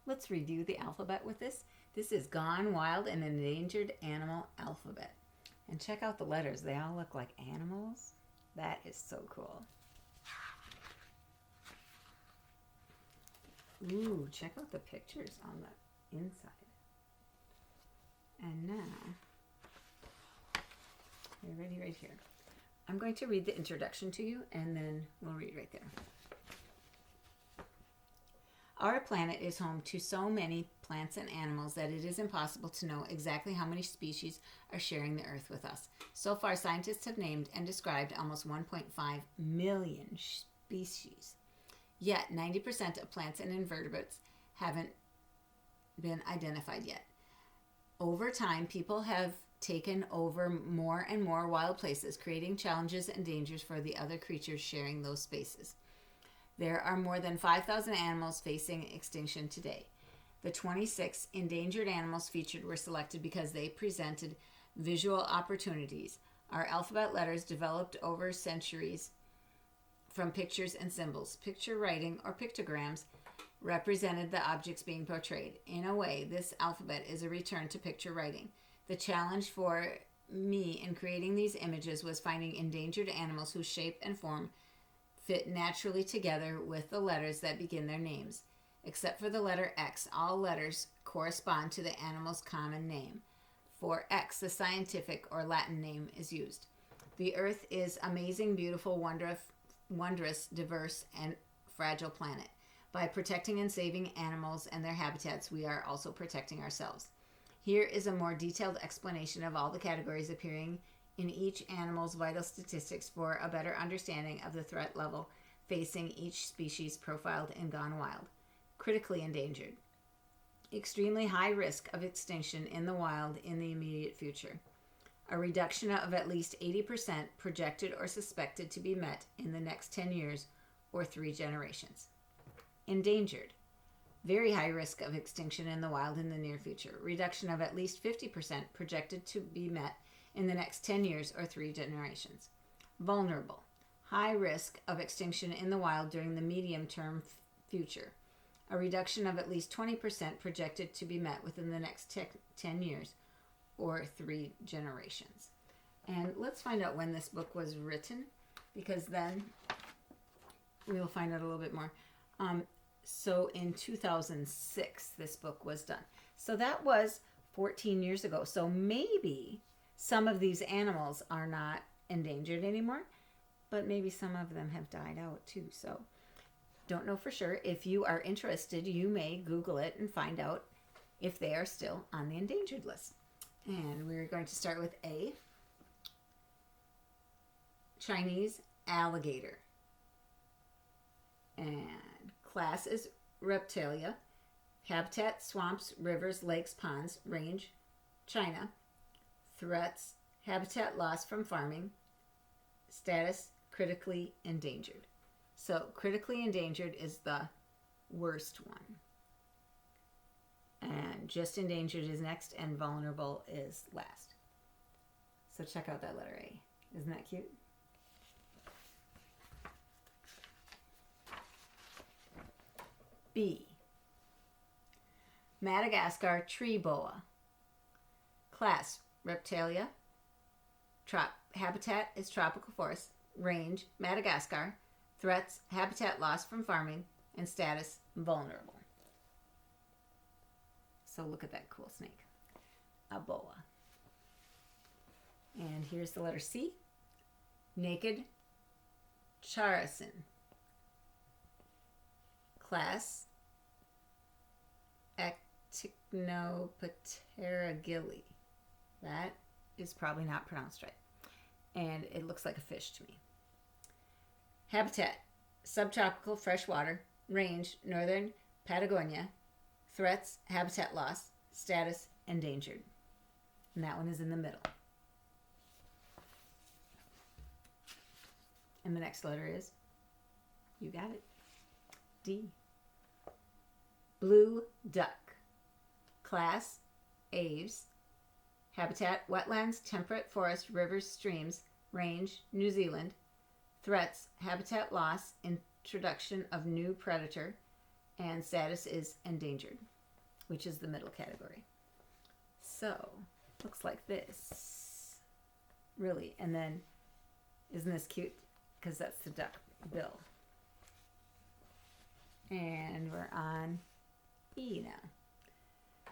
Let's review the alphabet with this. This is Gone Wild and Endangered Animal Alphabet. And check out the letters. They all look like animals. That is so cool. Ooh, check out the pictures on the inside. And now, you're ready right here. I'm going to read the introduction to you, and then we'll read right there. Our planet is home to so many plants and animals that it is impossible to know exactly how many species are sharing the Earth with us. So far, scientists have named and described almost 1.5 million species. Yet, 90% of plants and invertebrates haven't been identified yet. Over time, people have taken over more and more wild places, creating challenges and dangers for the other creatures sharing those spaces. There are more than 5,000 animals facing extinction today. The 26 endangered animals featured were selected because they presented visual opportunities. Our alphabet letters developed over centuries from pictures and symbols. Picture writing, or pictograms, represented the objects being portrayed. In a way, this alphabet is a return to picture writing. The challenge for me in creating these images was finding endangered animals whose shape and form fit naturally together with the letters that begin their names. Except for the letter X, all letters correspond to the animal's common name. For X, the scientific or Latin name is used. The Earth is amazing, beautiful, wondrous, diverse, and fragile planet. By protecting and saving animals and their habitats, we are also protecting ourselves. Here is a more detailed explanation of all the categories appearing in each animal's vital statistics for a better understanding of the threat level facing each species profiled in Gone Wild. Critically endangered. Extremely high risk of extinction in the wild in the immediate future. A reduction of at least 80% projected or suspected to be met in the next 10 years or 3 generations. Endangered. Very high risk of extinction in the wild in the near future. Reduction of at least 50% projected to be met in the next 10 years or 3 generations. Vulnerable. High risk of extinction in the wild during the medium-term future. A reduction of at least 20% projected to be met within the next 10 years or 3 generations. And let's find out when this book was written, because then we'll find out a little bit more. So in 2006, this book was done. So that was 14 years ago. So maybe some of these animals are not endangered anymore, but maybe some of them have died out too. So don't know for sure. If you are interested, you may Google it and find out if they are still on the endangered list. And we're going to start with A. Chinese alligator. And class is Reptilia. Habitat, swamps, rivers, lakes, ponds. Range, China. Threats, habitat loss from farming. Status, critically endangered. So critically endangered is the worst one. And just endangered is next, and vulnerable is last. So check out that letter A. Isn't that cute? B. Madagascar tree boa. Class, Reptilia. Habitat is tropical forest. Range, Madagascar. Threats, habitat loss from farming. And status, vulnerable. So look at that cool snake. A boa. And here's the letter C. Naked characin. Class, Actinopterygili. That is probably not pronounced right. And it looks like a fish to me. Habitat, subtropical freshwater. Range, northern Patagonia. Threats, habitat loss. Status, endangered. And that one is in the middle. And the next letter is, you got it, D. Blue duck. Class, aves. Habitat, wetlands, temperate forest, rivers, streams. Range, New Zealand. Threats, habitat loss, introduction of new predator. And status is endangered. which is the middle category. So, looks like this. Really. And then, isn't this cute? Because that's the duck bill. And we're on E now.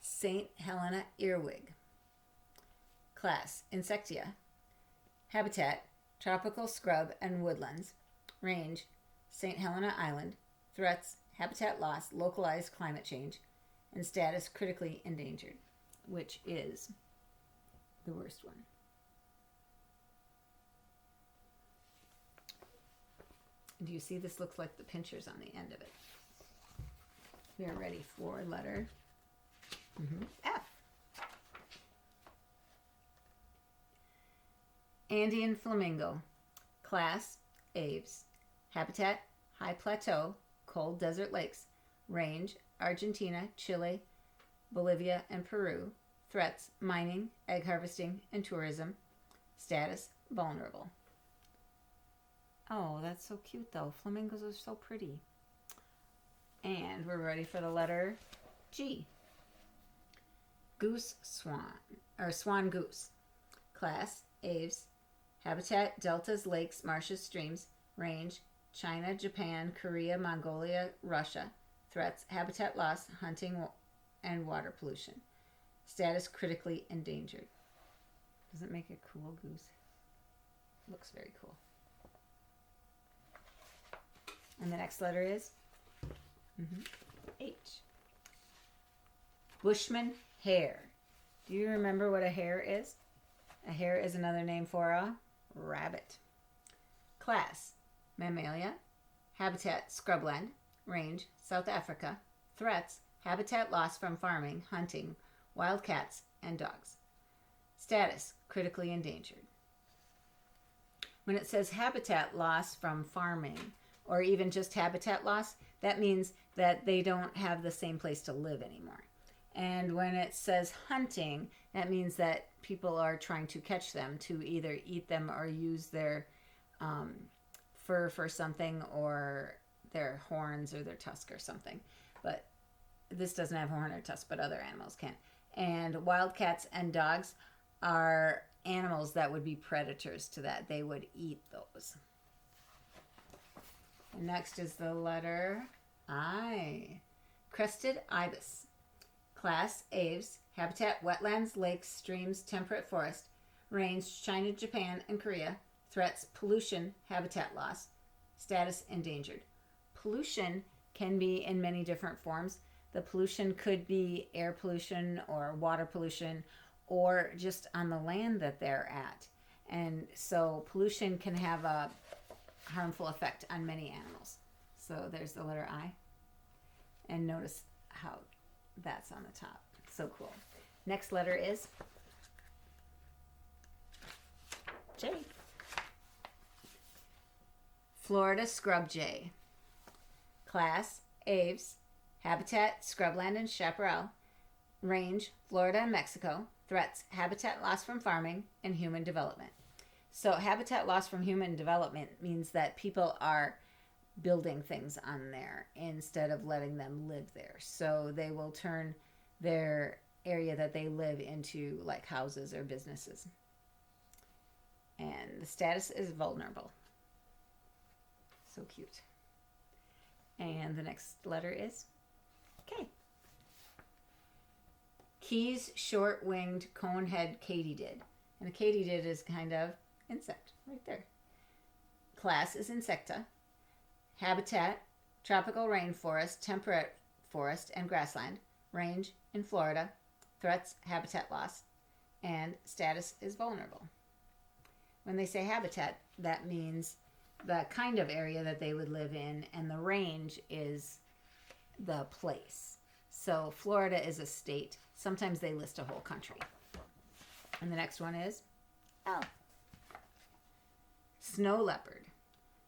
St. Helena earwig. Class, Insectia. Habitat, tropical scrub and woodlands. Range, St. Helena Island. Threats, habitat loss, localized climate change. And status, critically endangered, which is the worst one. Do you see this looks like the pinchers on the end of it? We are ready for letter F. Andean flamingo. Class, aves. Habitat, high plateau, cold desert lakes. Range, Argentina, Chile, Bolivia, and Peru. Threats, mining, egg harvesting, and tourism. Status, vulnerable. Oh, that's so cute though. Flamingos are so pretty. And we're ready for the letter G. Goose swan, or swan goose. Class, aves. Habitat, deltas, lakes, marshes, streams. Range, China, Japan, Korea, Mongolia, Russia. Threats, habitat loss, hunting, and water pollution. Status, critically endangered. Doesn't make a cool goose. Looks very cool. And the next letter is H. Bushman hare. Do you remember what a hare is? A hare is another name for a rabbit. Class, Mammalia. Habitat, scrubland. Range, South Africa. Threats, habitat loss from farming, hunting, wildcats, and dogs. Status, critically endangered. When it says habitat loss from farming, or even just habitat loss, that means that they don't have the same place to live anymore. And when it says hunting, that means that people are trying to catch them to either eat them or use their fur for something, or their horns or their tusk or something. But this doesn't have horn or tusk, but other animals can. And wildcats and dogs are animals that would be predators to that. They would eat those. Next is the letter I. Crested ibis. Class, aves. Habitat, wetlands, lakes, streams, temperate forest. Range, China, Japan, and Korea. Threats, pollution, habitat loss. Status, endangered. Pollution can be in many different forms. The pollution could be air pollution or water pollution, or just on the land that they're at. And so pollution can have a harmful effect on many animals. So there's the letter I. And notice how that's on the top. So cool. Next letter is J. Florida scrub jay. Class, aves. Habitat, scrubland and chaparral. Range, Florida and Mexico. Threats, habitat loss from farming and human development. So habitat loss from human development means that people are building things on there instead of letting them live there. So they will turn their area that they live into like houses or businesses. And the status is vulnerable. So cute. And the next letter is K. Keys short-winged conehead katydid. And a katydid is kind of insect right there. Class is Insecta. Habitat, tropical rainforest, temperate forest, and grassland. Range in Florida. Threats, habitat loss. And status is vulnerable. When they say habitat, that means the kind of area that they would live in, and the range is the place. So Florida is a state. Sometimes they list a whole country. And the next one is L. Snow leopard.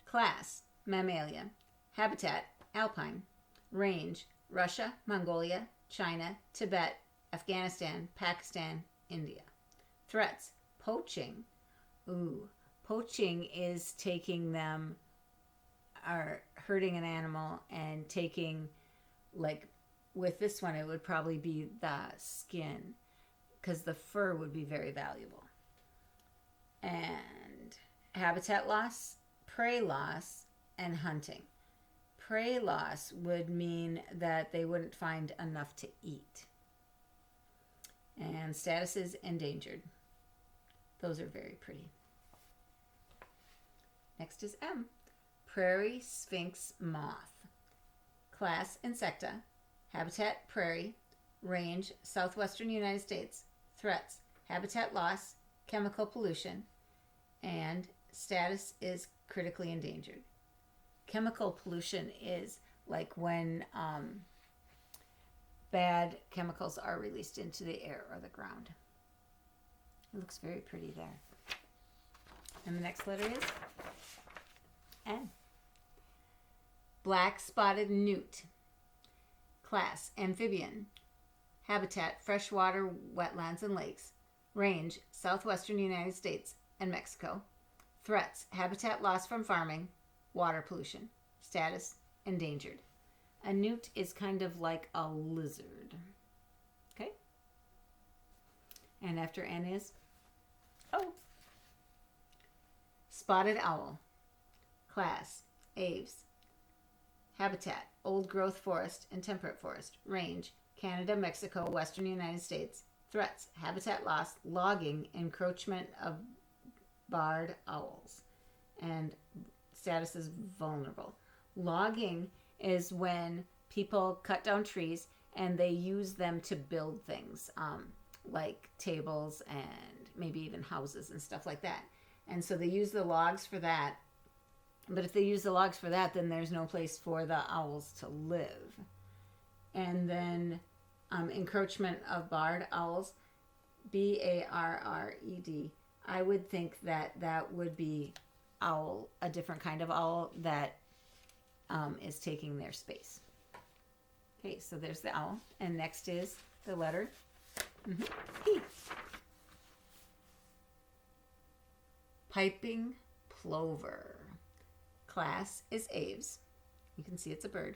Class, Mammalia. Habitat, alpine. Range, Russia, Mongolia, China, Tibet, Afghanistan, Pakistan, India. Threats, poaching. Poaching is taking them, or hurting an animal and taking like with this one, it would probably be the skin, because the fur would be very valuable. And habitat loss, prey loss, and hunting. Prey loss would mean that they wouldn't find enough to eat. And status is endangered. Those are very pretty. Next is M. Prairie sphinx moth. Class Insecta. Habitat prairie. Range southwestern United States. Threats habitat loss, chemical pollution, and status is critically endangered. Chemical pollution is like when bad chemicals are released into the air or the ground. It looks very pretty there. And the next letter is N. Black spotted newt. Class amphibian. Habitat freshwater wetlands and lakes. Range southwestern United States and Mexico. Threats habitat loss from farming, water pollution. Status endangered. A newt is kind of like a lizard. Okay? And after N is O. Spotted owl. Class aves. Habitat old growth forest and temperate forest. Range Canada, Mexico, western United States. Threats habitat loss, logging, encroachment of barred owls. And status is vulnerable. Logging is when people cut down trees and they use them to build things, like tables and maybe even houses and stuff like that. And so they use the logs for that. But if they use the logs for that, then there's no place for the owls to live. And then encroachment of barred owls, Barred. I would think that that would be owl, a different kind of owl that is taking their space. Okay, so there's the owl. And next is the letter P. Piping plover. Class is aves. You can see it's a bird.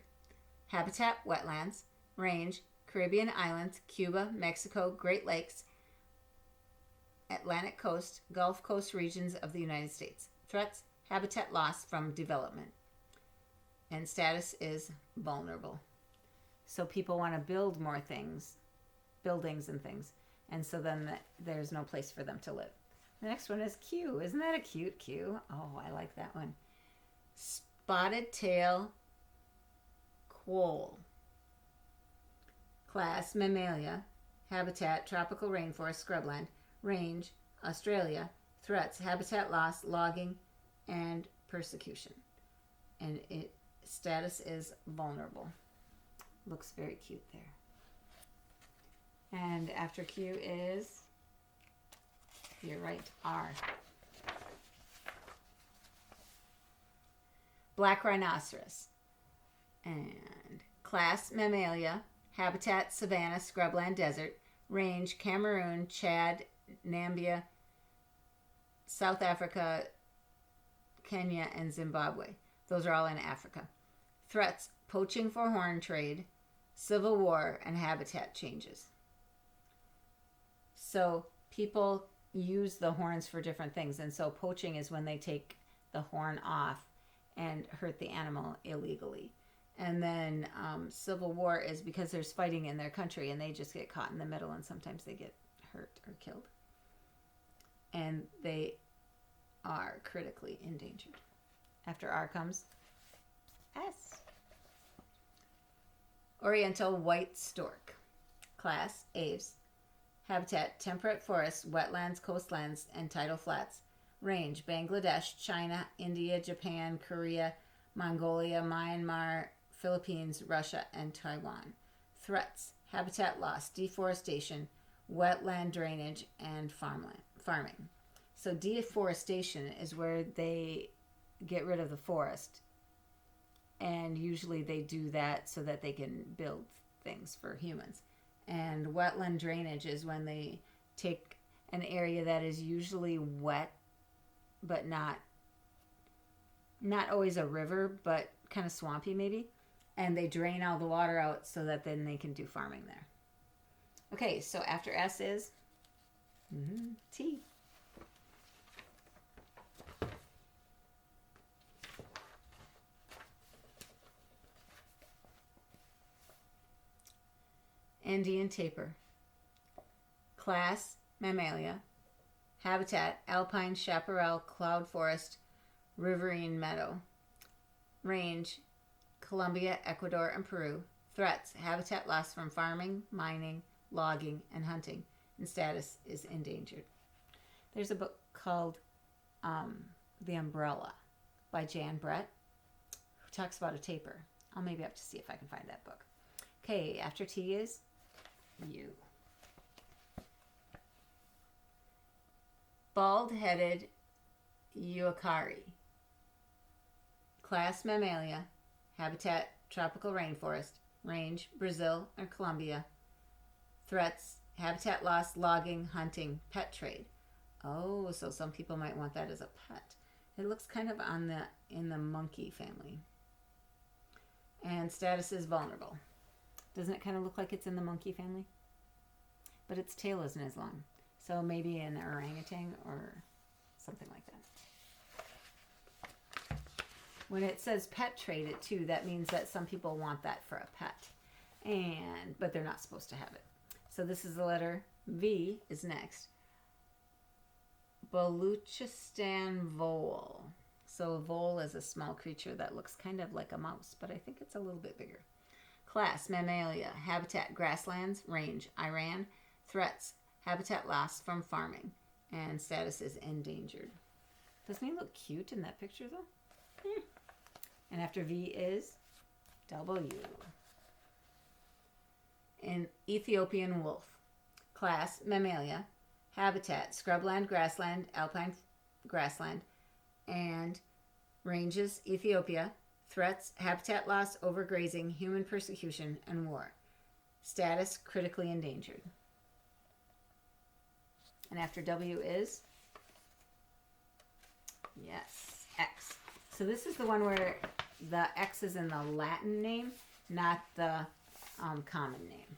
Habitat wetlands. Range Caribbean islands, Cuba, Mexico, Great Lakes, Atlantic coast, Gulf Coast regions of the United States. Threats habitat loss from development. And status is vulnerable. So people want to build more things, buildings and things. And so then there's no place for them to live. The next one is Q. Isn't that a cute Q? Oh, I like that one. Spotted tail quoll. Class Mammalia. Habitat tropical rainforest scrubland. Range Australia. Threats habitat loss, logging, and persecution. And status is vulnerable. Looks very cute there. And after Q is, you're right, R. Black rhinoceros. And class Mammalia. Habitat savanna, scrubland, desert. Range Cameroon, Chad, Namibia, South Africa, Kenya, and Zimbabwe. Those are all in Africa. Threats poaching for horn trade, civil war, and habitat changes. So people use the horns for different things. And so poaching is when they take the horn off and hurt the animal illegally. And then civil war is because there's fighting in their country and they just get caught in the middle and sometimes they get hurt or killed. And they are critically endangered. After R comes S. Oriental white stork. Class aves. Habitat temperate forests, wetlands, coastlands, and tidal flats. Range Bangladesh, China, India, Japan, Korea, Mongolia, Myanmar, Philippines, Russia, and Taiwan. Threats habitat loss, deforestation, wetland drainage, and farming. So deforestation is where they get rid of the forest. And usually they do that so that they can build things for humans. And wetland drainage is when they take an area that is usually wet, but not always a river, but kind of swampy maybe, And they drain all the water out so that then they can do farming there. Okay, so after S is T. Andean tapir. Class, Mammalia. Habitat, alpine chaparral, cloud forest, riverine meadow. Range, Colombia, Ecuador, and Peru. Threats, habitat loss from farming, mining, logging, and hunting. And status is endangered. There's a book called The Umbrella by Jan Brett, who talks about a tapir. I'll maybe have to see if I can find that book. Okay, after T is U. Bald-headed Uacari. Class, Mammalia. Habitat, tropical rainforest. Range, Brazil or Colombia. Threats, habitat loss, logging, hunting, pet trade. Oh, so some people might want that as a pet. It looks kind of in the monkey family. And status is vulnerable. Doesn't it kind of look like it's in the monkey family? But its tail isn't as long. So maybe an orangutan or something like that. When it says pet trade it too, that means that some people want that for a pet. But they're not supposed to have it. So this is the letter V is next. Baluchistan vole. So a vole is a small creature that looks kind of like a mouse, but I think it's a little bit bigger. Class, Mammalia. Habitat, grasslands. Range, Iran. Threats, habitat loss from farming. And status is endangered. Doesn't he look cute in that picture though? And after V is W. An Ethiopian wolf. Class, Mammalia. Habitat, scrubland, grassland, alpine grassland. And ranges, Ethiopia. Threats, habitat loss, overgrazing, human persecution, and war. Status, critically endangered. And after W is, yes, X. So this is the one where the X is in the Latin name, not the common name.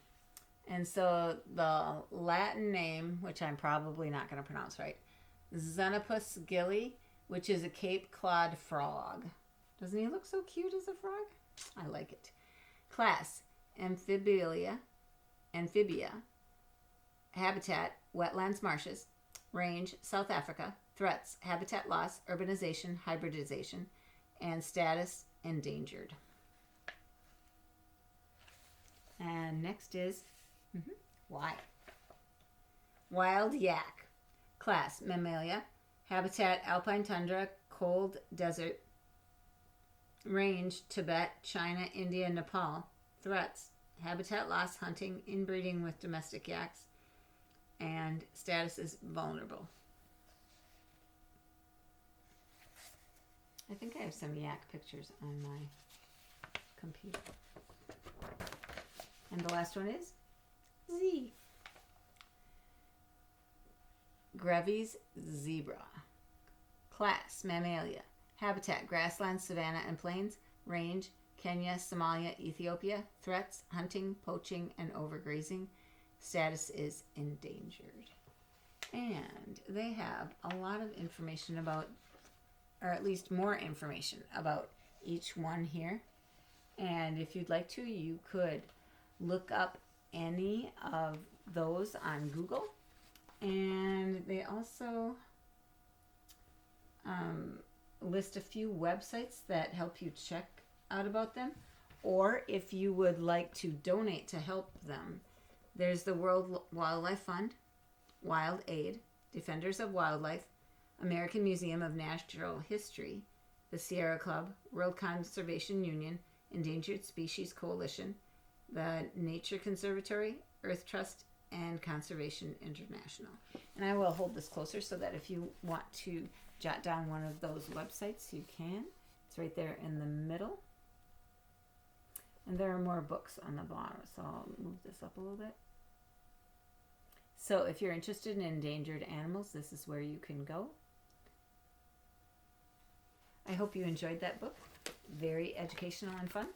And so the Latin name, which I'm probably not going to pronounce right, Xenopus gilli, which is a cape-clawed frog. Doesn't he look so cute as a frog? I like it. Class, Amphibia. Habitat, wetlands, marshes. Range, South Africa. Threats, habitat loss, urbanization, hybridization. And status, endangered. And next is Y. Wild yak. Class, Mammalia. Habitat, alpine tundra, cold desert. Range, Tibet, China, India, Nepal. Threats, habitat loss, hunting, inbreeding with domestic yaks. And status is vulnerable. I think I have some yak pictures on my computer. And the last one is Z. Grevy's zebra. Class, Mammalia. Habitat, grasslands, savanna, and plains. Range, Kenya, Somalia, Ethiopia. Threats, hunting, poaching, and overgrazing. Status is endangered. And they have a lot of information about, or at least more information about each one here. And if you'd like to, you could look up any of those on Google. And they also list a few websites that help you check out about them. Or if you would like to donate to help them, there's the World Wildlife Fund, Wild Aid, Defenders of Wildlife, American Museum of Natural History, the Sierra Club, World Conservation Union, Endangered Species Coalition, the Nature Conservatory, Earth Trust, and Conservation International. And I will hold this closer so that if you want to jot down one of those websites, you can. It's right there in the middle. And there are more books on the bottom, so I'll move this up a little bit. So if you're interested in endangered animals, this is where you can go. I hope you enjoyed that book. Very educational and fun.